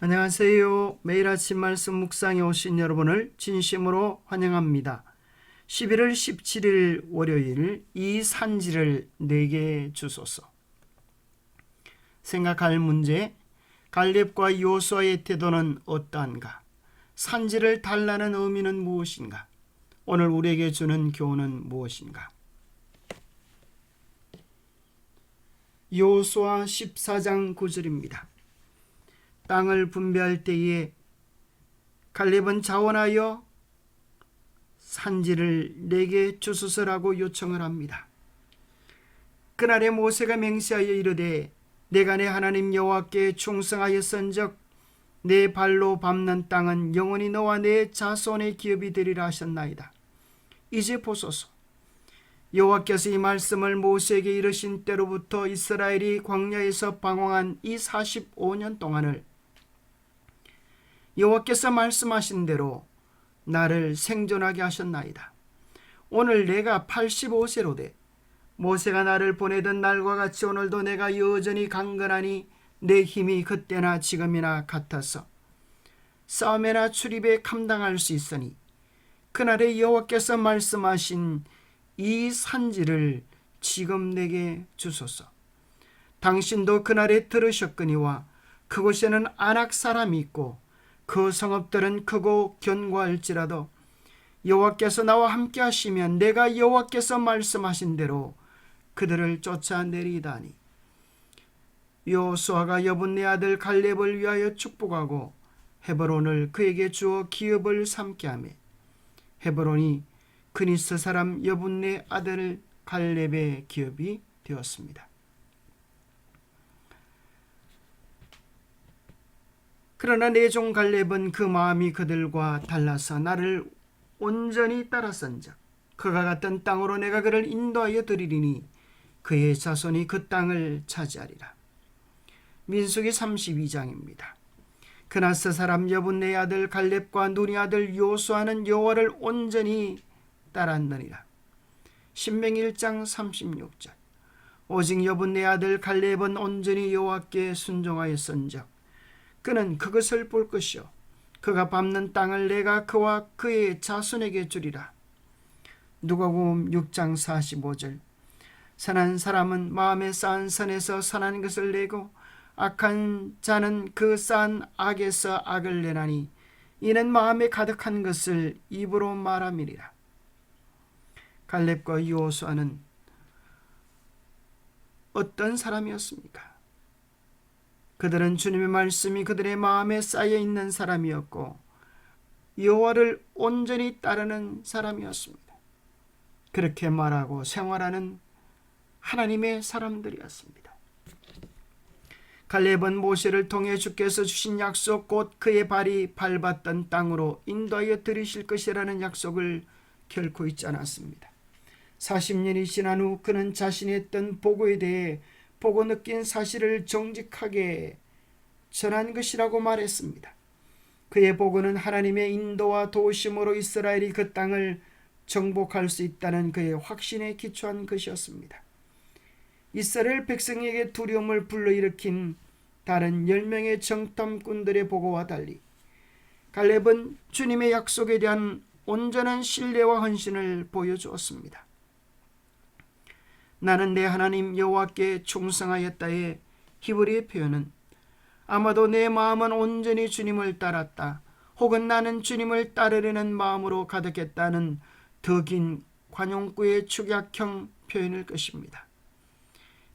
안녕하세요. 매일 아침 말씀 묵상에 오신 여러분을 진심으로 환영합니다. 11월 17일 월요일, 이 산지를 내게 주소서. 생각할 문제: 갈렙과 여호수아의 태도는 어떠한가? 산지를 달라는 의미는 무엇인가? 오늘 우리에게 주는 교훈은 무엇인가? 여호수아 14장 9절입니다. 땅을 분배할 때에 갈렙은 자원하여 산지를 내게 주소서라고 요청을 합니다. 그날에 모세가 맹세하여 이르되 내가 내 하나님 여호와께 충성하였은즉 내 발로 밟는 땅은 영원히 너와 내 자손의 기업이 되리라 하셨나이다. 이제 보소서. 여호와께서 이 말씀을 모세에게 이르신 때로부터 이스라엘이 광야에서 방황한 이 45년 동안을 여호와께서 말씀하신 대로 나를 생존하게 하셨나이다. 오늘 내가 85세로 돼 모세가 나를 보내던 날과 같이 오늘도 내가 여전히 강건하니 내 힘이 그때나 지금이나 같아서 싸움에나 출입에 감당할 수 있으니 그날에 여호와께서 말씀하신 이 산지를 지금 내게 주소서. 당신도 그날에 들으셨거니와 그곳에는 아낙 사람이 있고 그 성읍들은 크고 견고할지라도 여호와께서 나와 함께 하시면 내가 여호와께서 말씀하신 대로 그들을 쫓아내리다니. 여호수아가 여분네 아들 갈렙을 위하여 축복하고 헤브론을 그에게 주어 기업을 삼게 하며 헤브론이 그니스 사람 여분네 아들 갈렙의 기업이 되었습니다. 그러나 내 종 갈렙은 그 마음이 그들과 달라서 나를 온전히 따랐은즉 그가 갔던 땅으로 내가 그를 인도하여 드리리니 그의 자손이 그 땅을 차지하리라. 민수기 32장입니다. 그나스 사람 여분네 아들 갈렙과 눈이 아들 여호수아는 여호와를 온전히 따랐느니라. 신명기 1장 36절. 오직 여분네 아들 갈렙은 온전히 여호와께 순종하였은즉 그는 그것을 볼 것이요 그가 밟는 땅을 내가 그와 그의 자손에게 주리라. 누가복음 6장 45절. 선한 사람은 마음에 쌓은 선에서 선한 것을 내고 악한 자는 그 쌓은 악에서 악을 내나니 이는 마음에 가득한 것을 입으로 말함이니라. 갈렙과 여호수아는 어떤 사람이었습니까? 그들은 주님의 말씀이 그들의 마음에 쌓여 있는 사람이었고 여호와를 온전히 따르는 사람이었습니다. 그렇게 말하고 생활하는 하나님의 사람들이었습니다. 갈렙은 모세를 통해 주께서 주신 약속 곧 그의 발이 밟았던 땅으로 인도하여 들이실 것이라는 약속을 결코 잊지 않았습니다. 40년이 지난 후 그는 자신이 했던 보고에 대해 보고 느낀 사실을 정직하게 전한 것이라고 말했습니다. 그의 보고는 하나님의 인도와 도우심으로 이스라엘이 그 땅을 정복할 수 있다는 그의 확신에 기초한 것이었습니다. 이스라엘 백성에게 두려움을 불러일으킨 다른 10명의 정탐꾼들의 보고와 달리 갈렙은 주님의 약속에 대한 온전한 신뢰와 헌신을 보여주었습니다. 나는 내 하나님 여호와께 충성하였다의 히브리의 표현은 아마도 내 마음은 온전히 주님을 따랐다 혹은 나는 주님을 따르려는 마음으로 가득했다는 더 긴 관용구의 축약형 표현일 것입니다.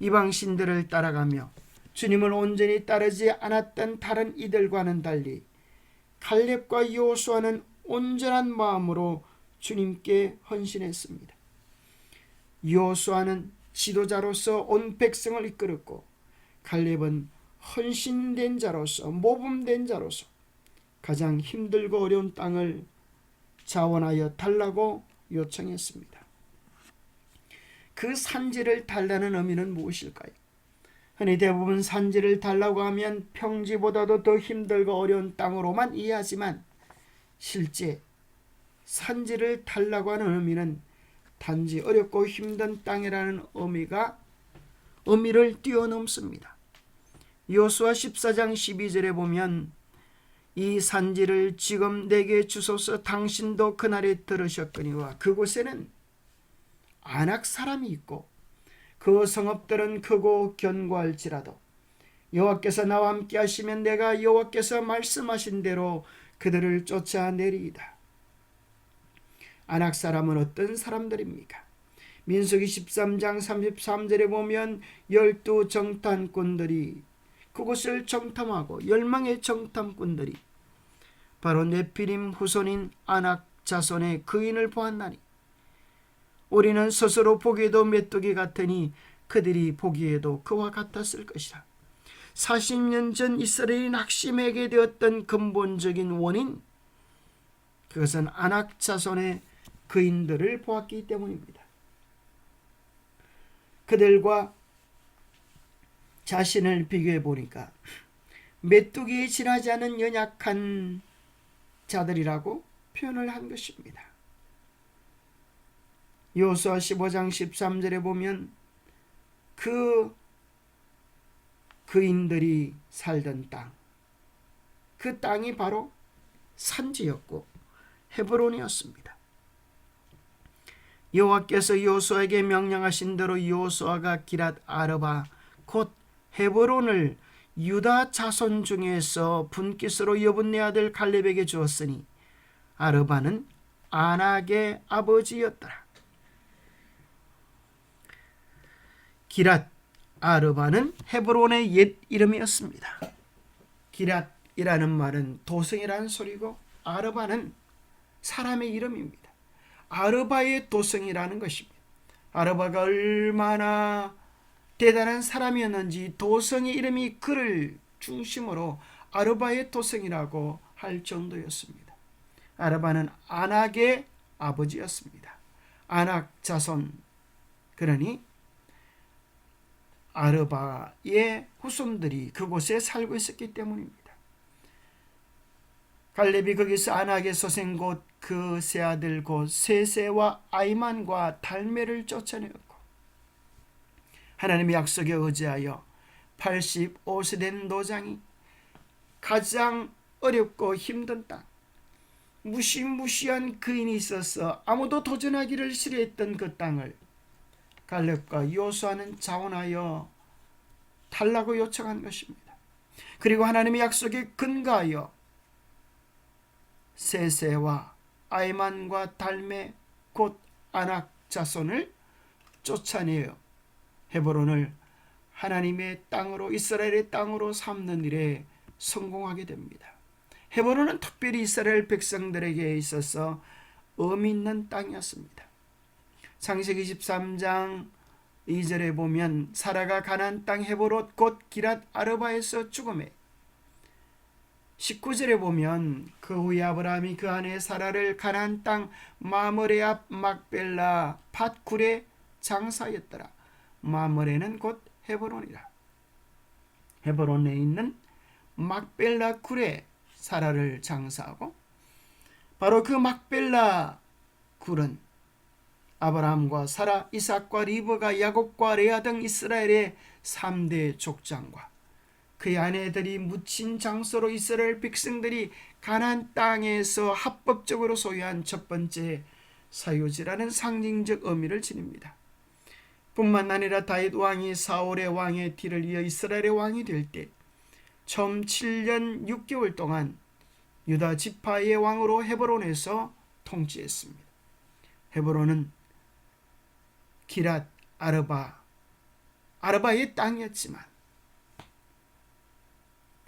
이방신들을 따라가며 주님을 온전히 따르지 않았던 다른 이들과는 달리 갈렙과 여호수아는 온전한 마음으로 주님께 헌신했습니다. 여호수아는 지도자로서 온 백성을 이끌었고 갈렙은 헌신된 자로서 모범된 자로서 가장 힘들고 어려운 땅을 자원하여 달라고 요청했습니다. 그 산지를 달라는 의미는 무엇일까요? 흔히 대부분 산지를 달라고 하면 평지보다도 더 힘들고 어려운 땅으로만 이해하지만 실제 산지를 달라고 하는 의미는 단지 어렵고 힘든 땅이라는 의미를 뛰어넘습니다. 여호수아 14장 12절에 보면 이 산지를 지금 내게 주소서. 당신도 그날에 들으셨거니와 그곳에는 아낙 사람이 있고 그 성읍들은 크고 견고할지라도 여호와께서 나와 함께 하시면 내가 여호와께서 말씀하신 대로 그들을 쫓아내리이다. 아낙 사람은 어떤 사람들입니까? 민수기 13장 33절에 보면 12 정탐꾼들이 그곳을 정탐하고 열망의 정탐꾼들이 바로 네피림 후손인 아낙 자손의 그인을 보았나니 우리는 스스로 보기에도 메뚜기 같으니 그들이 보기에도 그와 같았을 것이라. 40년 전 이스라엘이 낙심하게 되었던 근본적인 원인, 그것은 아낙 자손의 그인들을 보았기 때문입니다. 그들과 자신을 비교해 보니까 메뚜기에 지나지 않은 연약한 자들이라고 표현을 한 것입니다. 여호수아 15장 13절에 보면 그인들이 살던 땅, 그 땅이 바로 산지였고 헤브론이었습니다. 여호와께서 여호수아에게 명령하신 대로 여호수아가 기랏 아르바 곧 헤브론을 유다 자손 중에서 분깃으로 여분네 아들 갈렙에게 주었으니 아르바는 아낙의 아버지였더라. 기랏 아르바는 헤브론의 옛 이름이었습니다. 기랏이라는 말은 도성이라는 소리고 아르바는 사람의 이름입니다. 아르바의 도성이라는 것입니다. 아르바가 얼마나 대단한 사람이었는지 도성의 이름이 그를 중심으로 아르바의 도성이라고 할 정도였습니다. 아르바는 아낙의 아버지였습니다. 아낙 자손, 그러니 아르바의 후손들이 그곳에 살고 있었기 때문입니다. 갈렙이 거기서 아낙의 소생 곧 그 세 아들 곧 세세와 아이만과 달메를 쫓아내었고 하나님의 약속에 의지하여 85세 된 노장이 가장 어렵고 힘든 땅, 무시무시한 그인이 있어서 아무도 도전하기를 싫어했던 그 땅을 갈렙과 여호수아는 자원하여 달라고 요청한 것입니다. 그리고 하나님의 약속에 근거하여 세세와 아이만과 달메 곧 아낙 자손을 쫓아내어 헤브론을 하나님의 땅으로, 이스라엘의 땅으로 삼는 일에 성공하게 됩니다. 헤브론은 특별히 이스라엘 백성들에게 있어서 의미 있는 땅이었습니다. 창세기 23장 2절에 보면 사라가 가나안 땅 헤브론 곧 기랏 아르바에서 죽음에, 19절에 보면 그 후에 아브라함이 그 아내 사라를 가나안 땅 마므레 앞 막벨라 밭굴에 장사였더라. 마므레는 곧 헤브론이라. 헤브론에 있는 막벨라 굴에 사라를 장사하고 바로 그 막벨라 굴은 아브라함과 사라, 이삭과 리브가, 야곱과 레아 등 이스라엘의 3대 족장과 그의 아내들이 묻힌 장소로 이스라엘 백성들이 가나안 땅에서 합법적으로 소유한 첫 번째 사유지라는 상징적 의미를 지닙니다. 뿐만 아니라 다윗 왕이 사울의 왕의 뒤를 이어 이스라엘의 왕이 될 때 처음 7년 6개월 동안 유다 지파의 왕으로 헤브론에서 통치했습니다. 헤브론은 기랏 아르바의 땅이었지만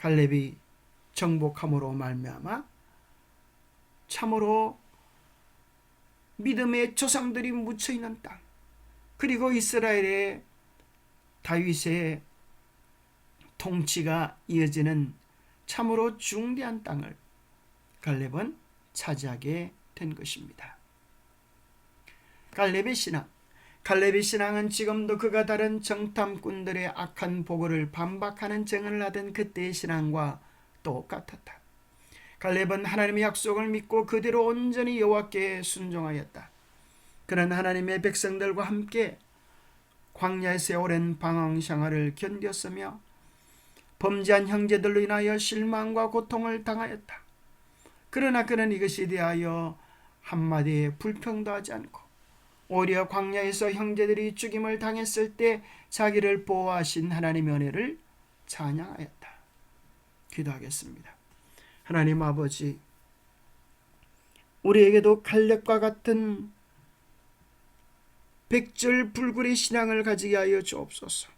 갈렙이 정복함으로 말미암아 참으로 믿음의 조상들이 묻혀있는 땅, 그리고 이스라엘의 다윗의 통치가 이어지는 참으로 중대한 땅을 갈렙은 차지하게 된 것입니다. 갈렙의 신앙은 지금도 그가 다른 정탐꾼들의 악한 보고를 반박하는 증언을 하던 그때의 신앙과 똑같았다. 갈렙은 하나님의 약속을 믿고 그대로 온전히 여호와께 순종하였다. 그는 하나님의 백성들과 함께 광야에서 오랜 방황 생활을 견뎠으며 범죄한 형제들로 인하여 실망과 고통을 당하였다. 그러나 그는 이것에 대하여 한마디 불평도 하지 않고 오히려 광야에서 형제들이 죽임을 당했을 때 자기를 보호하신 하나님의 은혜를 찬양하였다. 기도하겠습니다. 하나님 아버지, 우리에게도 칼렙과 같은 백절불굴의 신앙을 가지게 하여 주옵소서.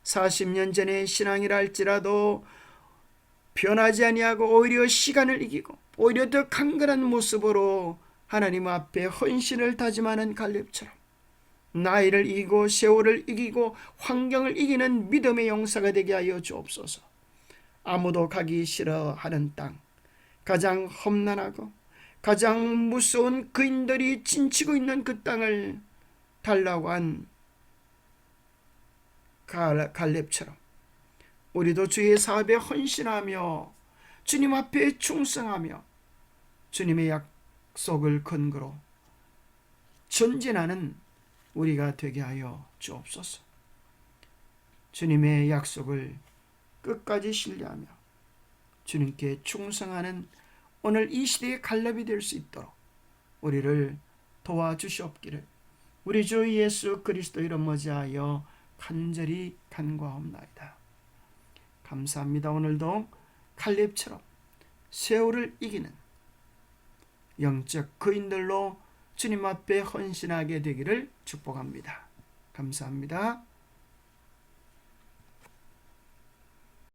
40년 전의 신앙이라 할지라도 변하지 아니하고 오히려 시간을 이기고 오히려 더 강건한 모습으로 하나님 앞에 헌신을 다짐하는 갈렙처럼 나이를 이기고 세월을 이기고 환경을 이기는 믿음의 용사가 되게 하여 주옵소서. 아무도 가기 싫어하는 땅, 가장 험난하고 가장 무서운 그인들이 진치고 있는 그 땅을 달라고 한 갈렙처럼 우리도 주의 사업에 헌신하며 주님 앞에 충성하며 주님의 약속을 근거로 전진하는 우리가 되게 하여 주옵소서. 주님의 약속을 끝까지 신뢰하며 주님께 충성하는 오늘 이 시대의 갈렙이 될 수 있도록 우리를 도와주시옵기를 우리 주 예수 그리스도 이름 머지하여 간절히 간구하옵나이다. 감사합니다. 오늘도 갈렙처럼 세월을 이기는 영적 거인들로 주님 앞에 헌신하게 되기를 축복합니다. 감사합니다.